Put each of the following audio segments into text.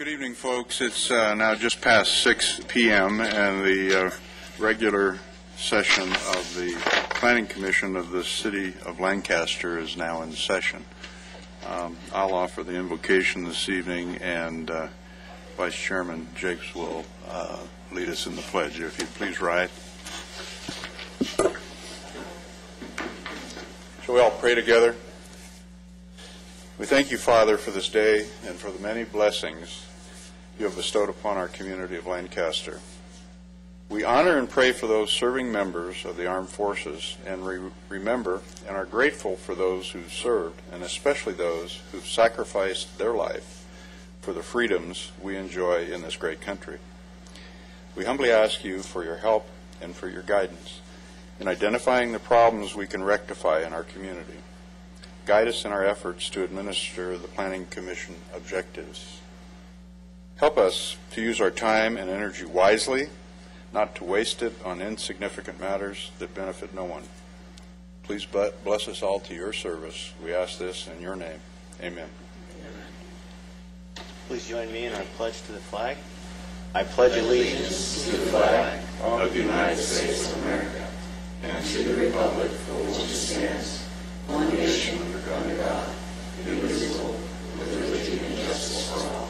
evening, folks. It's now just past 6 p.m. and the regular session of the Planning Commission of the City of Lancaster is now in session. I'll offer the invocation this evening, and Vice Chairman Jakes will lead us in the pledge. If you'd please rise. Shall we all pray together? We thank you, Father, for this day and for the many blessings you have bestowed upon our community of Lancaster. We honor and pray for those serving members of the armed forces and remember and are grateful for those who served, and especially those who've sacrificed their life for the freedoms we enjoy in this great country. We humbly ask you for your help and for your guidance in identifying the problems we can rectify in our community. Guide us in our efforts to administer the Planning Commission objectives. Help us to use our time and energy wisely, not to waste it on insignificant matters that benefit no one. Please bless us all to your service. We ask this in your name. Amen. Please join me in our pledge to the flag. I pledge allegiance to the flag of the United States of America and to the republic for which it stands, one nation under God, indivisible, with liberty and justice for all.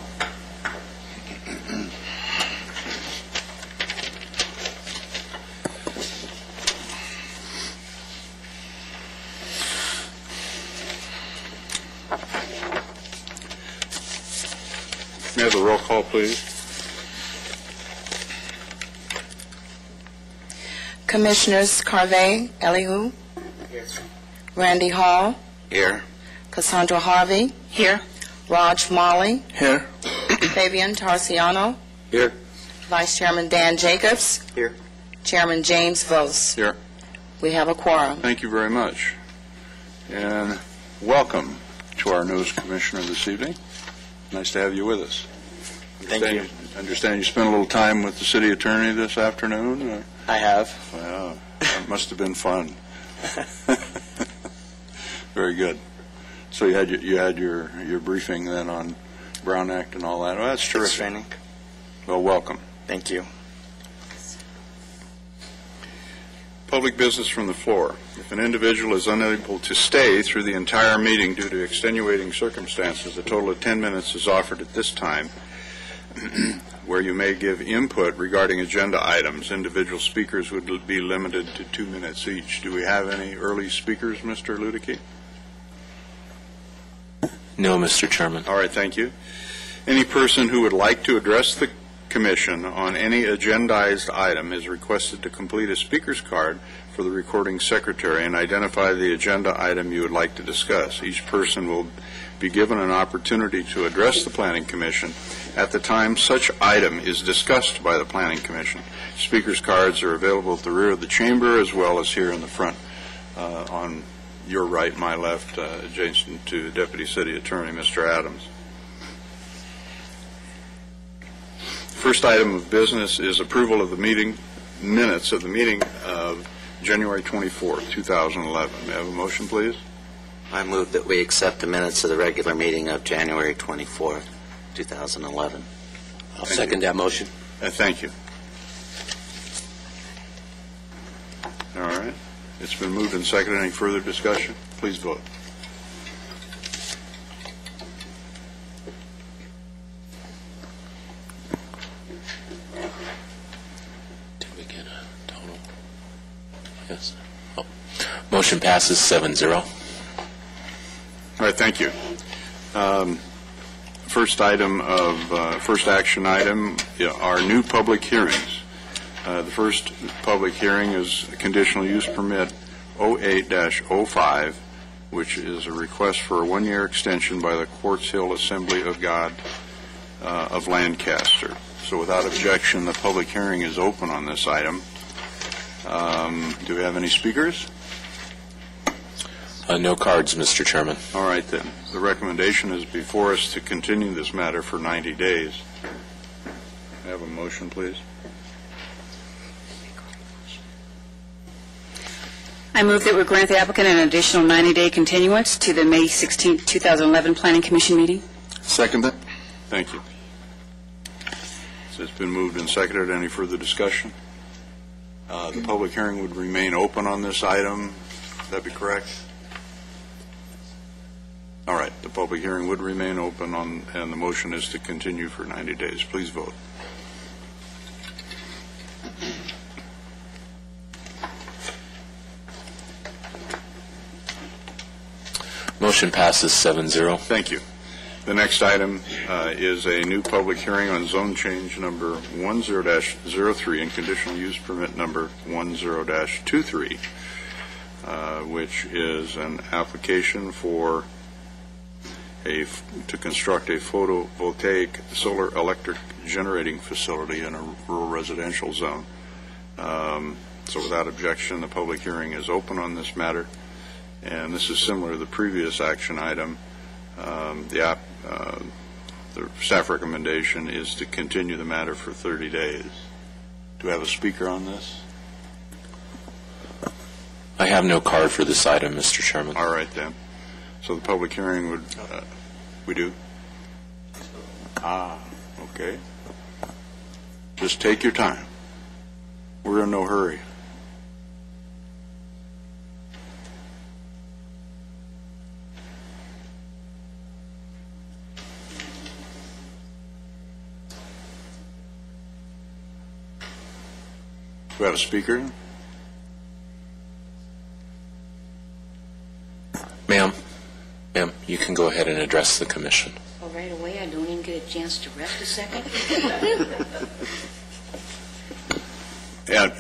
May I have a roll call, please? Commissioners Carvey, Elihu. Yes. Randy Hall. Here. Cassandra Harvey. Here. Raj Molly. Here. Fabian Tarciano. Here. Vice Chairman Dan Jacobs. Here. Chairman James Vos. Here. We have a quorum. Thank you very much. And welcome to our newest commissioner this evening. Nice to have you with us. Thank you. Understand you spent a little time with the city attorney this afternoon? I have. Well, that must have been fun. Very good. So you had your briefing then on Brown Act and all that. Well, that's terrific. Training. Well, welcome. Thank you. Public business from the floor. If an individual is unable to stay through the entire meeting due to extenuating circumstances, a total of 10 minutes is offered at this time, where you may give input regarding agenda items. Individual speakers would be limited to 2 minutes each. Do we have any early speakers, Mr. Ludicky? No, Mr. Chairman. All right, thank you. Any person who would like to address the Commission on any agendized item is requested to complete a speaker's card for the recording secretary and identify the agenda item you would like to discuss. Each person will be given an opportunity to address the Planning Commission at the time such item is discussed by the Planning Commission. Speaker's cards are available at the rear of the chamber as well as here in the front on your right, my left, adjacent to Deputy City Attorney Mr. Adams. First item of business is approval of the minutes of the meeting of January 24th, 2011. May I have a motion, please? I move that we accept the minutes of the regular meeting of January 24th, 2011. I'll second that motion. Thank you. All right. It's been moved and seconded. Any further discussion? Please vote. Yes. Oh. Motion passes 7-0. All right, thank you. First action item are new public hearings. The first public hearing is a conditional use permit 08-05, which is a request for a one-year extension by the Quartz Hill Assembly of God of Lancaster. So without objection, the public hearing is open on this item. Do we have any speakers? No cards, Mr. Chairman. All right, then. The recommendation is before us to continue this matter for 90 days. May I have a motion, please? I move that we grant the applicant an additional 90-day continuance to the May 16, 2011 Planning Commission meeting. Second that. Thank you. All right, it's been moved and seconded. Any further discussion? Please vote. I move that we grant the applicant an additional 90-day continuance to the May 16, 2011 Planning Commission meeting. Second that. Thank you. It's been moved and seconded. Any further discussion? The public hearing would remain open on this item. Would that be correct? All right. The public hearing would remain open and the motion is to continue for 90 days. Please vote. Motion passes 7-0. Thank you. The next item is a new public hearing on zone change number 10-03 and conditional use permit number 10-23, which is an application for to construct a photovoltaic solar electric generating facility in a rural residential zone. So without objection, the public hearing is open on this matter. And this is similar to the previous action item. The staff recommendation is to continue the matter for 30 days. Do we have a speaker on this? I have no card for this item, Mr. Chairman. All right, then. So the public hearing would, we do? Okay. Just take your time. We're in no hurry. Do we have a speaker? Ma'am, you can go ahead and address the commission. Oh, right away, I don't even get a chance to rest a second?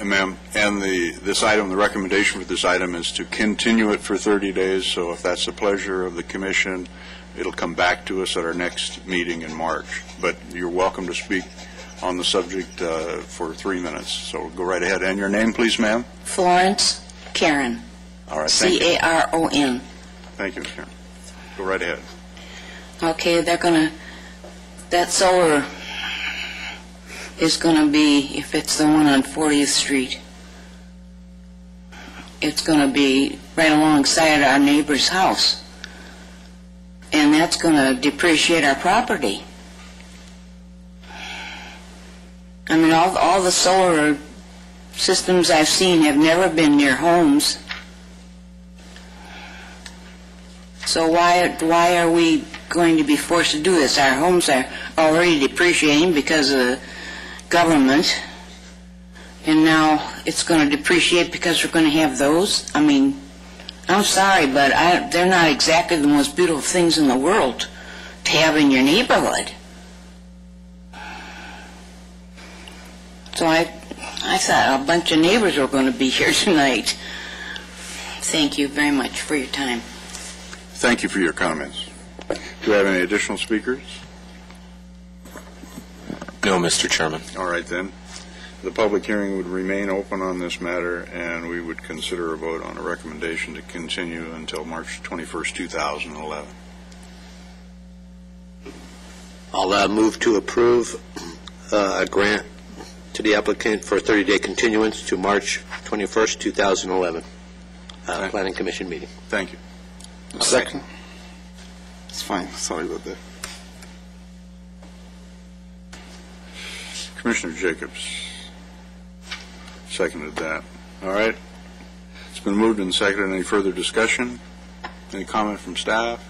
Ma'am, and this item, the recommendation for this item is to continue it for 30 days, so if that's the pleasure of the commission, it'll come back to us at our next meeting in March. But you're welcome to speak on the subject for 3 minutes, so go right ahead. And your name, please, ma'am? Florence Caron. All right, thank you. Caron. Thank you, Ms. Caron. Go right ahead. Okay, that solar is gonna be, if it's the one on 40th Street, it's gonna be right alongside our neighbor's house. And that's gonna depreciate our property. I mean, all the solar systems I've seen have never been near homes. So why are we going to be forced to do this? Our homes are already depreciating because of the government, and now it's going to depreciate because we're going to have those? I mean, I'm sorry, but they're not exactly the most beautiful things in the world to have in your neighborhood. So I thought a bunch of neighbors were going to be here tonight. Thank you very much for your time. Thank you for your comments. Do we have any additional speakers? No, Mr. Chairman. All right, then. The public hearing would remain open on this matter, and we would consider a vote on a recommendation to continue until March 21st, 2011. I'll move to approve a grant to the applicant for a 30-day continuance to March 21st, 2011, Planning Commission meeting. Thank you. Second. It's fine. Sorry about that. Commissioner Jacobs seconded that. All right. It's been moved and seconded. Any further discussion? Any comment from staff?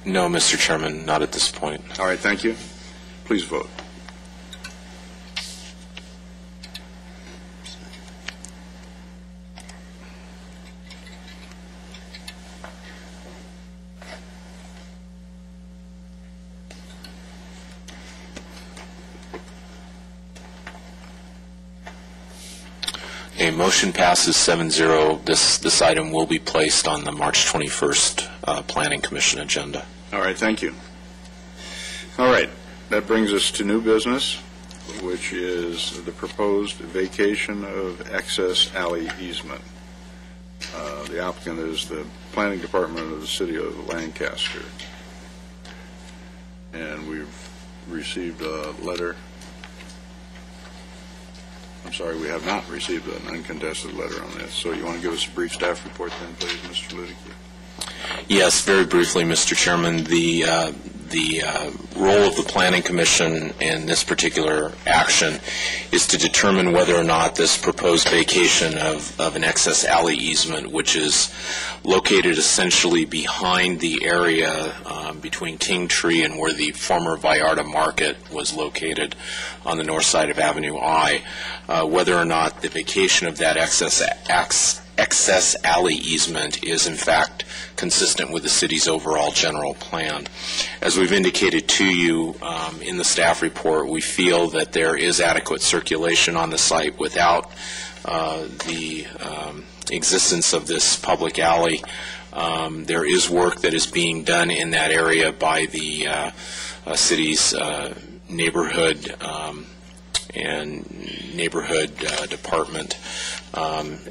No, Mr. Chairman, not at this point. All right, thank you. Please vote. A motion passes 7-0. This item will be placed on the March 21st Planning Commission agenda. All right, thank you. All right, that brings us to new business, which is the proposed vacation of excess alley easement. The applicant is the Planning Department of the City of Lancaster. And we've received a letter. I'm sorry, we have not received an uncontested letter on this. So you want to give us a brief staff report then, please, Mr. Ludicky? Yes, very briefly, Mr. Chairman. the role of the Planning Commission in this particular action is to determine whether or not this proposed vacation of an excess alley easement, which is located essentially behind the area between King Tree and where the former Vallarta Market was located on the north side of Avenue I, whether or not the vacation of that excess alley easement is in fact consistent with the city's overall general plan. As we've indicated to you in the staff report, we feel that there is adequate circulation on the site without the existence of this public alley. There is work that is being done in that area by the city's neighborhood department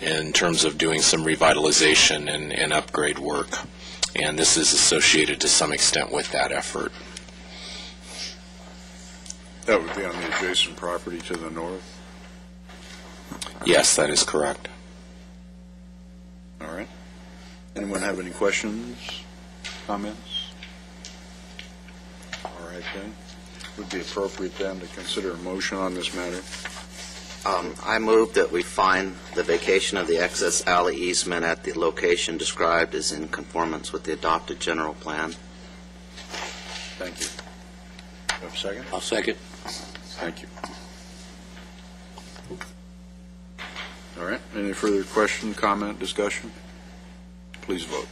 in terms of doing some revitalization and upgrade work. And this is associated to some extent with that effort. That would be on the adjacent property to the north? Yes, that is correct. All right. Anyone have any questions, comments? All right, then. Would be appropriate then to consider a motion on this matter. I move that we find the vacation of the excess alley easement at the location described as in conformance with the adopted general plan. Thank you. Do you have a second? I'll second. Thank you. All right. Any further question, comment, discussion? Please vote.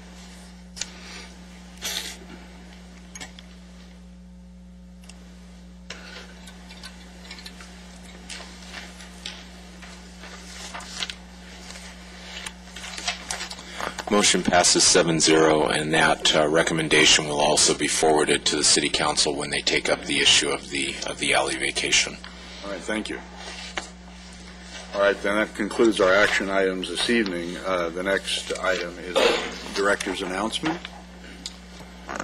Motion passes 7-0, and that recommendation will also be forwarded to the City Council when they take up the issue of the alley vacation. All right, thank you. All right, then that concludes our action items this evening. The next item is the Director's announcement.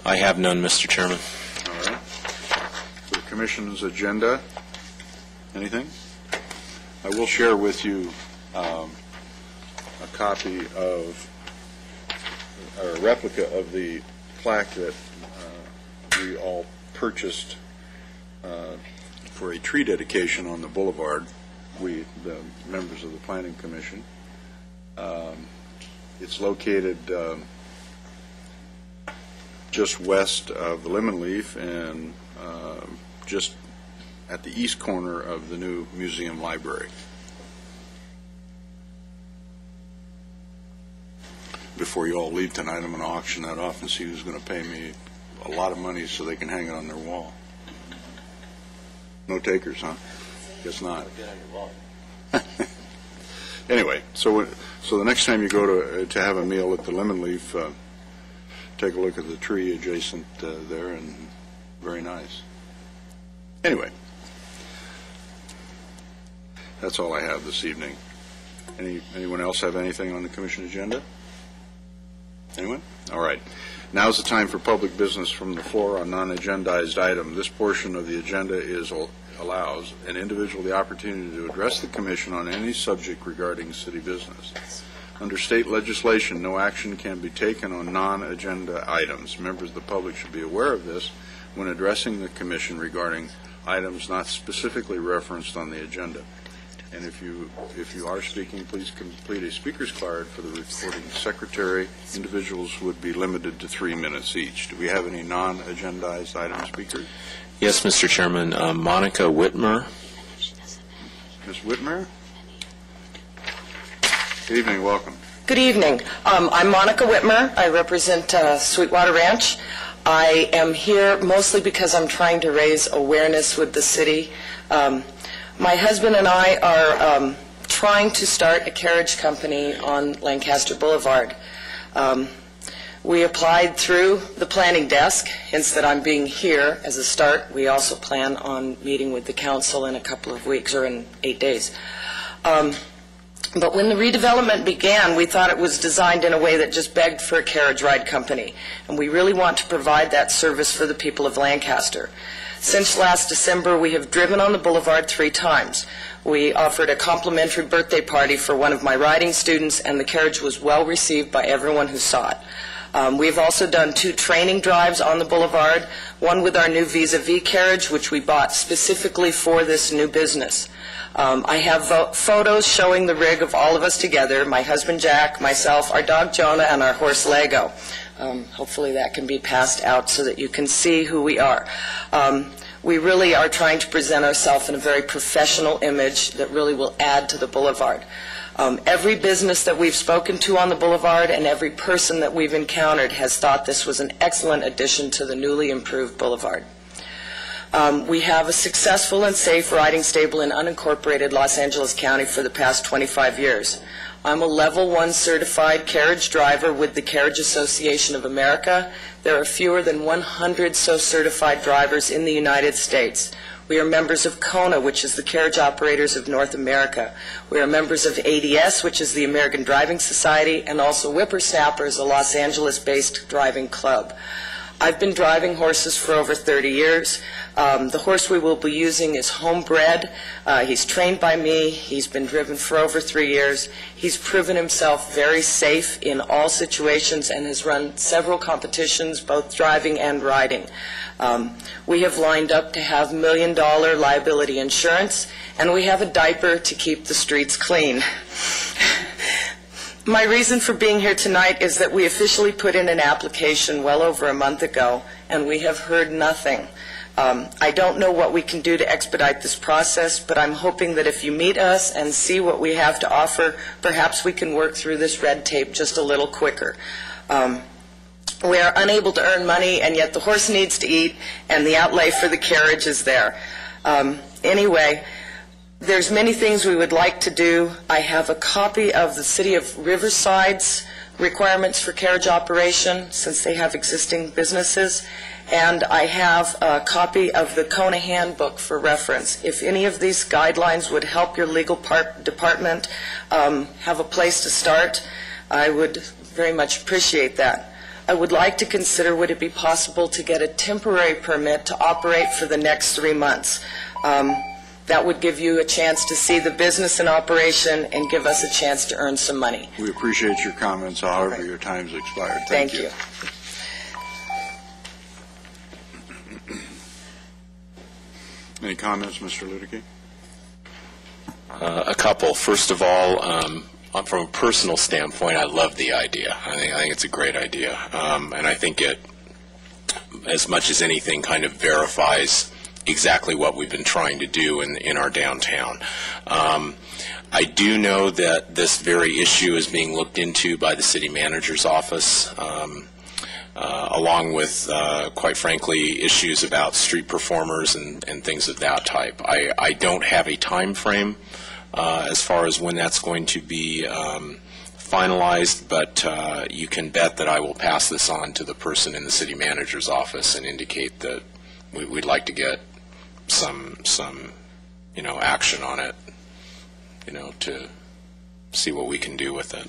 I have none, Mr. Chairman. All right. For the Commission's agenda, anything? I will share with you a copy of, or a replica of the plaque that we all purchased for a tree dedication on the boulevard, we, the members of the Planning Commission. It's located just west of the Lemon Leaf and just at the east corner of the new museum library. Before you all leave tonight, I'm going to auction that off and see who's going to pay me a lot of money so they can hang it on their wall. No takers, huh? Guess not. Anyway, so the next time you go to have a meal at the Lemon Leaf, take a look at the tree adjacent there, and very nice. Anyway, that's all I have this evening. Anyone else have anything on the Commission agenda? Anyone? All right. Now's the time for public business from the floor on non-agendized item. This portion of the agenda allows an individual the opportunity to address the Commission on any subject regarding city business. Under state legislation, no action can be taken on non-agenda items. Members of the public should be aware of this when addressing the Commission regarding items not specifically referenced on the agenda. And if you are speaking, please complete a speaker's card for the recording secretary. Individuals would be limited to 3 minutes each. Do we have any non-agendized item speakers? Yes, Mr. Chairman. Monica Whitmer. Ms. Whitmer? Good evening. Welcome. Good evening. I'm Monica Whitmer. I represent Sweetwater Ranch. I am here mostly because I'm trying to raise awareness with the city. My husband and I are trying to start a carriage company on Lancaster Boulevard. We applied through the planning desk, hence that I'm being here as a start. We also plan on meeting with the council in a couple of weeks, or in 8 days. But when the redevelopment began, we thought it was designed in a way that just begged for a carriage ride company. And we really want to provide that service for the people of Lancaster. Since last December, we have driven on the boulevard 3 times. We offered a complimentary birthday party for one of my riding students, and the carriage was well received by everyone who saw it. We've also done 2 training drives on the boulevard, one with our new Vis-a-Vis carriage, which we bought specifically for this new business. I have photos showing the rig of all of us together, my husband Jack, myself, our dog Jonah, and our horse Lego. Hopefully that can be passed out so that you can see who we are. We really are trying to present ourselves in a very professional image that really will add to the boulevard. Every business that we've spoken to on the boulevard and every person that we've encountered has thought this was an excellent addition to the newly improved boulevard. We have a successful and safe riding stable in unincorporated Los Angeles County for the past 25 years. I'm a Level 1 certified carriage driver with the Carriage Association of America. There are fewer than 100 so certified drivers in the United States. We are members of CONA, which is the Carriage Operators of North America. We are members of ADS, which is the American Driving Society, and also Whippersnappers, a Los Angeles-based driving club. I've been driving horses for over 30 years. The horse we will be using is homebred. He's trained by me. He's been driven for over 3 years. He's proven himself very safe in all situations and has run several competitions, both driving and riding. We have lined up to have $1 million liability insurance, and we have a diaper to keep the streets clean. My reason for being here tonight is that we officially put in an application well over a month ago, and we have heard nothing. I don't know what we can do to expedite this process, but I'm hoping that if you meet us and see what we have to offer, perhaps we can work through this red tape just a little quicker. We are unable to earn money, and yet the horse needs to eat, and the outlay for the carriage is there. Anyway, there's many things we would like to do. I have a copy of the City of Riverside's requirements for carriage operation, since they have existing businesses, and I have a copy of the CONA handbook for reference. If any of these guidelines would help your legal department have a place to start, I would very much appreciate that. I would like to consider, would it be possible to get a temporary permit to operate for the next 3 months? That would give you a chance to see the business in operation and give us a chance to earn some money. We appreciate your comments, however your time's expired. Thank you. Any comments, Mr. Luedeke? A couple. First of all, from a personal standpoint, I love the idea. I think it's a great idea. And I think it, as much as anything, kind of verifies exactly what we've been trying to do in our downtown. I do know that this very issue is being looked into by the city manager's office, along with, quite frankly, issues about street performers and things of that type. I don't have a time frame as far as when that's going to be finalized, but you can bet that I will pass this on to the person in the city manager's office and indicate that we'd like to get some action on it, to see what we can do with it.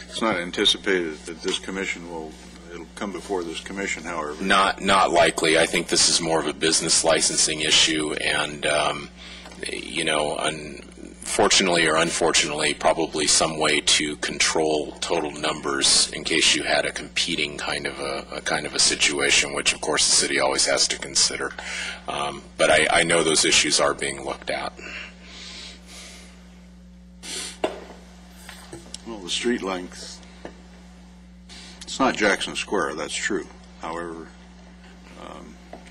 It's not anticipated that this commission it'll come before this commission, however. Not likely. I think this is more of a business licensing issue, and unfortunately or unfortunately, probably some way to control total numbers in case you had a competing kind of a situation, which of course the city always has to consider. But I know those issues are being looked at. Well, the street length, it's not Jackson Square, that's true. However,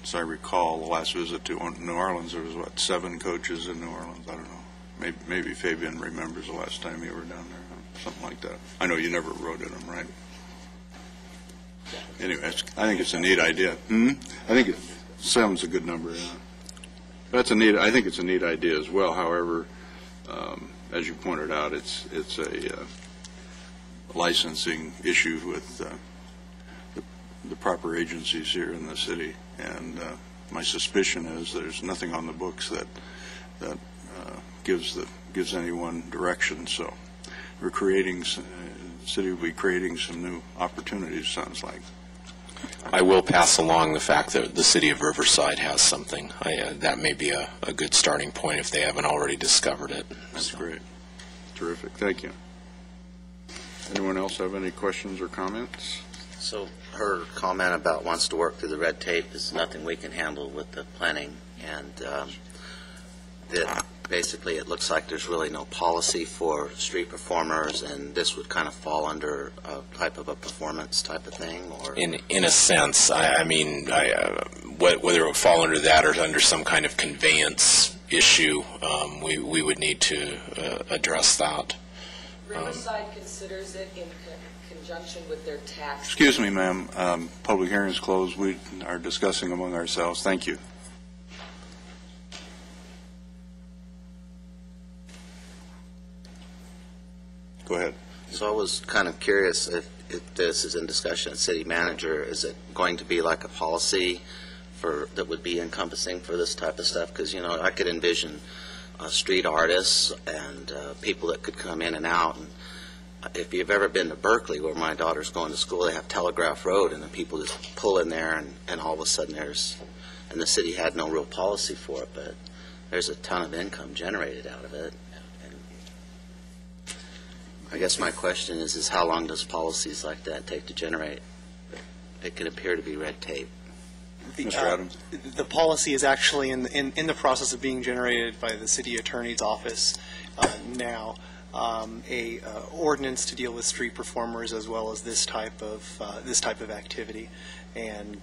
as I recall, the last visit to New Orleans, there was, 7 coaches in New Orleans? I don't know. Maybe Fabian remembers the last time you were down there, something like that. I know you never rode in them, right? Anyway, I think it's a neat idea. I think 7's a good number, yeah. But I think it's a neat idea as well. However, as you pointed out, it's a licensing issue with the proper agencies here in the city, and my suspicion is there's nothing on the books that gives anyone direction. So we're the city will be creating some new opportunities, sounds like. I will pass along the fact that the city of Riverside has something. That may be a good starting point if they haven't already discovered it. That's great. Terrific. Thank you. Anyone else have any questions or comments? So her comment about wants to work through the red tape is nothing we can handle with the planning, and that basically it looks like there's really no policy for street performers, and this would kind of fall under a type of a performance type of thing, or In a sense, I mean, whether it would fall under that or under some kind of conveyance issue, we would need to address that. Riverside considers it in conjunction with their tax. Excuse me, ma'am. Public hearing is closed. We are discussing among ourselves. Thank you. Go ahead. So I was kind of curious if this is in discussion at city manager, is it going to be like a policy that would be encompassing for this type of stuff? Because, you know, I could envision street artists and people that could come in and out. And if you've ever been to Berkeley, where my daughter's going to school, they have Telegraph Road, and the people just pull in there, and all of a sudden and the city had no real policy for it, but there's a ton of income generated out of it. I guess my question is how long does policies like that take to generate? It can appear to be red tape. Mr. Adams. The policy is actually in the process of being generated by the city attorney's office now. A ordinance to deal with street performers as well as this type of activity, and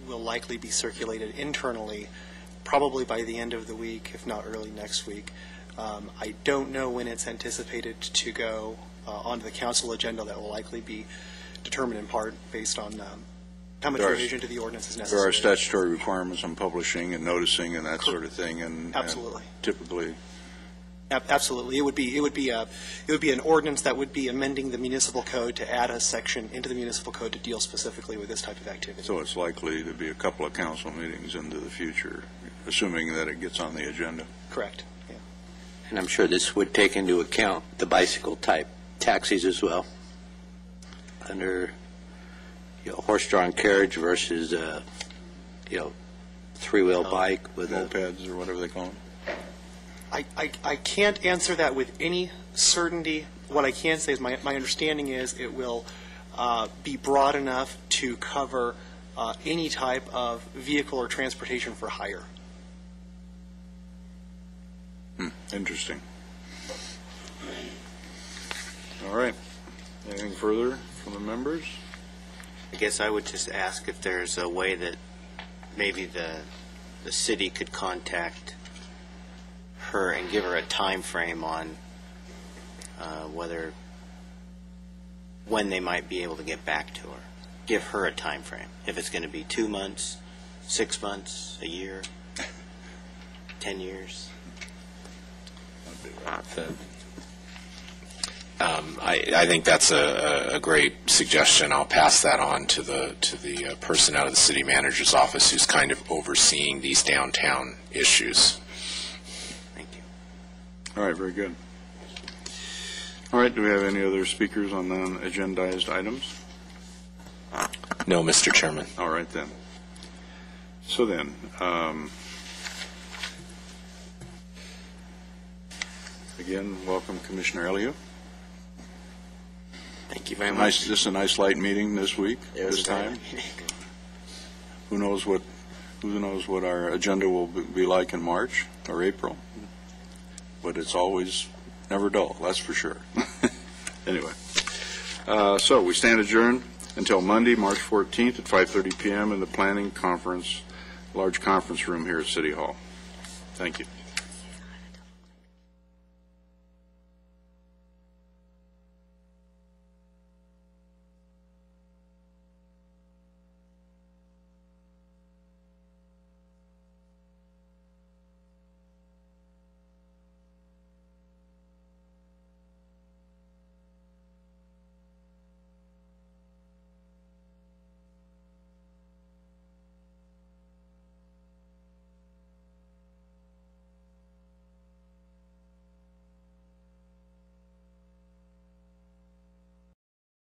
will likely be circulated internally, probably by the end of the week, if not early next week. I don't know when it's anticipated to go onto the council agenda. That will likely be determined in part based on how much revision to the ordinance is necessary. There are statutory requirements on publishing and noticing and that sort of thing, and absolutely, and typically, absolutely, it would be an ordinance that would be amending the municipal code to add a section into the municipal code to deal specifically with this type of activity. so it's likely to be a couple of council meetings into the future, assuming that it gets on the agenda. Correct. Yeah. And I'm sure this would take into account the bicycle-type taxis as well, under horse-drawn carriage versus three-wheel bike with mopeds or whatever they call them. I can't answer that with any certainty. What I can say is my understanding is it will be broad enough to cover any type of vehicle or transportation for hire. Interesting. All right. Anything further from the members? I guess I would just ask if there's a way that maybe the city could contact her and give her a time frame on when they might be able to get back to her. Give her a time frame. If it's going to be 2 months, 6 months, a year, 10 years. I think that's a great suggestion. I'll pass that on to the person out of the city manager's office who's kind of overseeing these downtown issues. Thank you. All right, very good. All right, do we have any other speakers on non-agendized items? No, Mr. Chairman. All right, then. So then, again, welcome Commissioner Elliott. Thank you very much. Just a nice light meeting this week, this time. Who knows what our agenda will be like in March or April, but it's always never dull, that's for sure. Anyway, so we stand adjourned until Monday, March 14th at 5:30 p.m. in the planning conference, large conference room here at City Hall. Thank you.